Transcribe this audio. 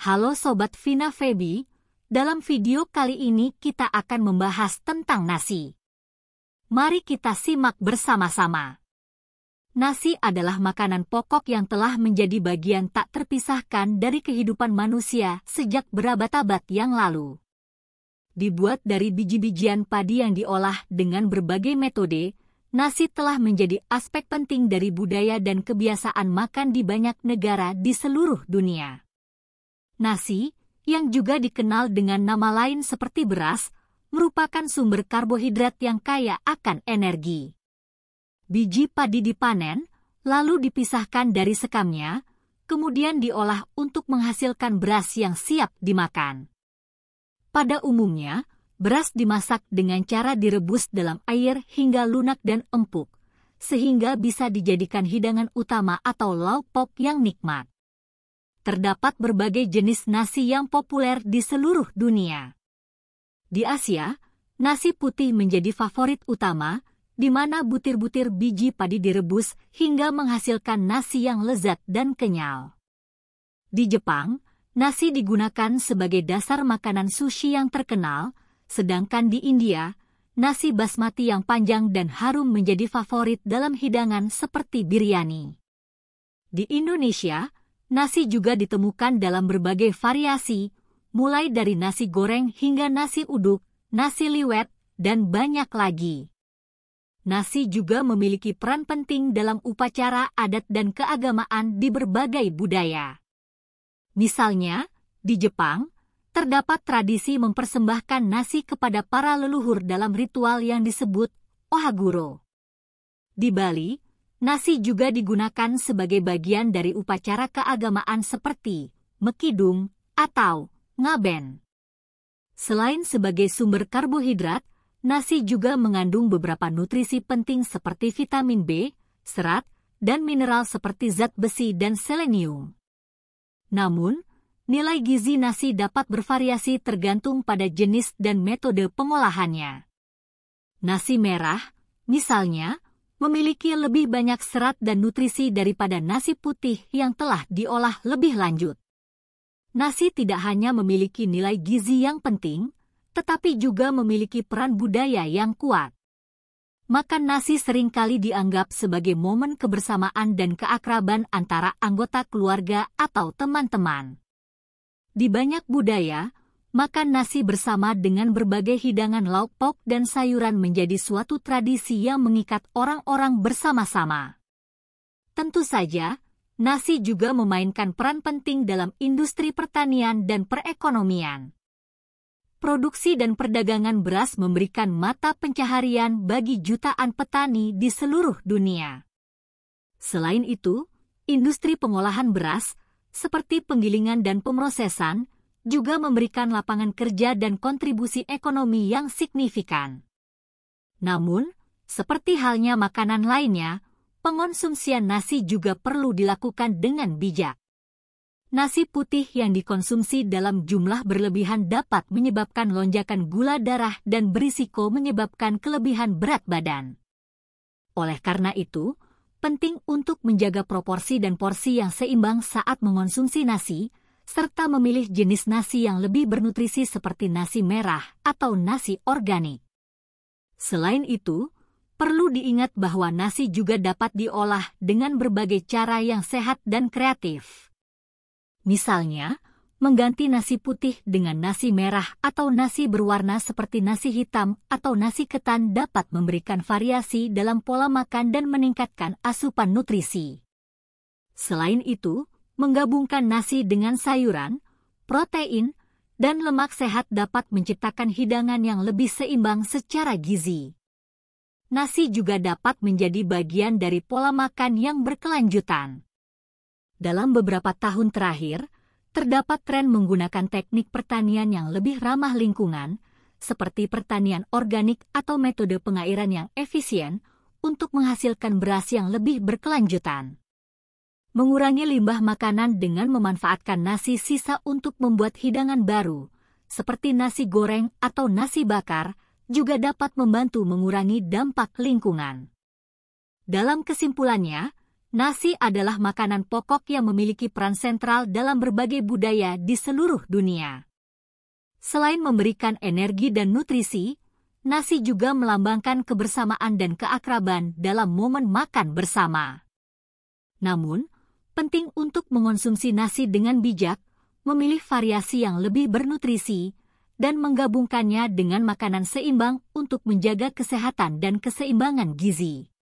Halo Sobat Vina Febi, dalam video kali ini kita akan membahas tentang nasi. Mari kita simak bersama-sama. Nasi adalah makanan pokok yang telah menjadi bagian tak terpisahkan dari kehidupan manusia sejak berabad-abad yang lalu. Dibuat dari biji-bijian padi yang diolah dengan berbagai metode, nasi telah menjadi aspek penting dari budaya dan kebiasaan makan di banyak negara di seluruh dunia. Nasi, yang juga dikenal dengan nama lain seperti beras, merupakan sumber karbohidrat yang kaya akan energi. Biji padi dipanen, lalu dipisahkan dari sekamnya, kemudian diolah untuk menghasilkan beras yang siap dimakan. Pada umumnya, beras dimasak dengan cara direbus dalam air hingga lunak dan empuk, sehingga bisa dijadikan hidangan utama atau lauk pauk yang nikmat. Terdapat berbagai jenis nasi yang populer di seluruh dunia. Di Asia, nasi putih menjadi favorit utama, di mana butir-butir biji padi direbus hingga menghasilkan nasi yang lezat dan kenyal. Di Jepang, nasi digunakan sebagai dasar makanan sushi yang terkenal, sedangkan di India, nasi basmati yang panjang dan harum menjadi favorit dalam hidangan seperti biryani. Di Indonesia, nasi juga ditemukan dalam berbagai variasi, mulai dari nasi goreng hingga nasi uduk, nasi liwet, dan banyak lagi. Nasi juga memiliki peran penting dalam upacara adat dan keagamaan di berbagai budaya. Misalnya, di Jepang, terdapat tradisi mempersembahkan nasi kepada para leluhur dalam ritual yang disebut ohaguro. Di Bali, nasi juga digunakan sebagai bagian dari upacara keagamaan seperti mekidung atau ngaben. Selain sebagai sumber karbohidrat, nasi juga mengandung beberapa nutrisi penting seperti vitamin B, serat, dan mineral seperti zat besi dan selenium. Namun, nilai gizi nasi dapat bervariasi tergantung pada jenis dan metode pengolahannya. Nasi merah, misalnya, memiliki lebih banyak serat dan nutrisi daripada nasi putih yang telah diolah lebih lanjut. Nasi tidak hanya memiliki nilai gizi yang penting, tetapi juga memiliki peran budaya yang kuat. Makan nasi seringkali dianggap sebagai momen kebersamaan dan keakraban antara anggota keluarga atau teman-teman. Di banyak budaya, makan nasi bersama dengan berbagai hidangan lauk pauk dan sayuran menjadi suatu tradisi yang mengikat orang-orang bersama-sama. Tentu saja, nasi juga memainkan peran penting dalam industri pertanian dan perekonomian. Produksi dan perdagangan beras memberikan mata pencaharian bagi jutaan petani di seluruh dunia. Selain itu, industri pengolahan beras, seperti penggilingan dan pemrosesan, juga memberikan lapangan kerja dan kontribusi ekonomi yang signifikan. Namun, seperti halnya makanan lainnya, pengonsumsian nasi juga perlu dilakukan dengan bijak. Nasi putih yang dikonsumsi dalam jumlah berlebihan dapat menyebabkan lonjakan gula darah dan berisiko menyebabkan kelebihan berat badan. Oleh karena itu, penting untuk menjaga proporsi dan porsi yang seimbang saat mengonsumsi nasi, serta memilih jenis nasi yang lebih bernutrisi seperti nasi merah atau nasi organik. Selain itu, perlu diingat bahwa nasi juga dapat diolah dengan berbagai cara yang sehat dan kreatif. Misalnya, mengganti nasi putih dengan nasi merah atau nasi berwarna seperti nasi hitam atau nasi ketan dapat memberikan variasi dalam pola makan dan meningkatkan asupan nutrisi. Selain itu, menggabungkan nasi dengan sayuran, protein, dan lemak sehat dapat menciptakan hidangan yang lebih seimbang secara gizi. Nasi juga dapat menjadi bagian dari pola makan yang berkelanjutan. Dalam beberapa tahun terakhir, terdapat tren menggunakan teknik pertanian yang lebih ramah lingkungan, seperti pertanian organik atau metode pengairan yang efisien, untuk menghasilkan beras yang lebih berkelanjutan. Mengurangi limbah makanan dengan memanfaatkan nasi sisa untuk membuat hidangan baru, seperti nasi goreng atau nasi bakar, juga dapat membantu mengurangi dampak lingkungan. Dalam kesimpulannya, Nasi adalah makanan pokok yang memiliki peran sentral dalam berbagai budaya di seluruh dunia. Selain memberikan energi dan nutrisi, nasi juga melambangkan kebersamaan dan keakraban dalam momen makan bersama. Namun, penting untuk mengonsumsi nasi dengan bijak, memilih variasi yang lebih bernutrisi, dan menggabungkannya dengan makanan seimbang untuk menjaga kesehatan dan keseimbangan gizi.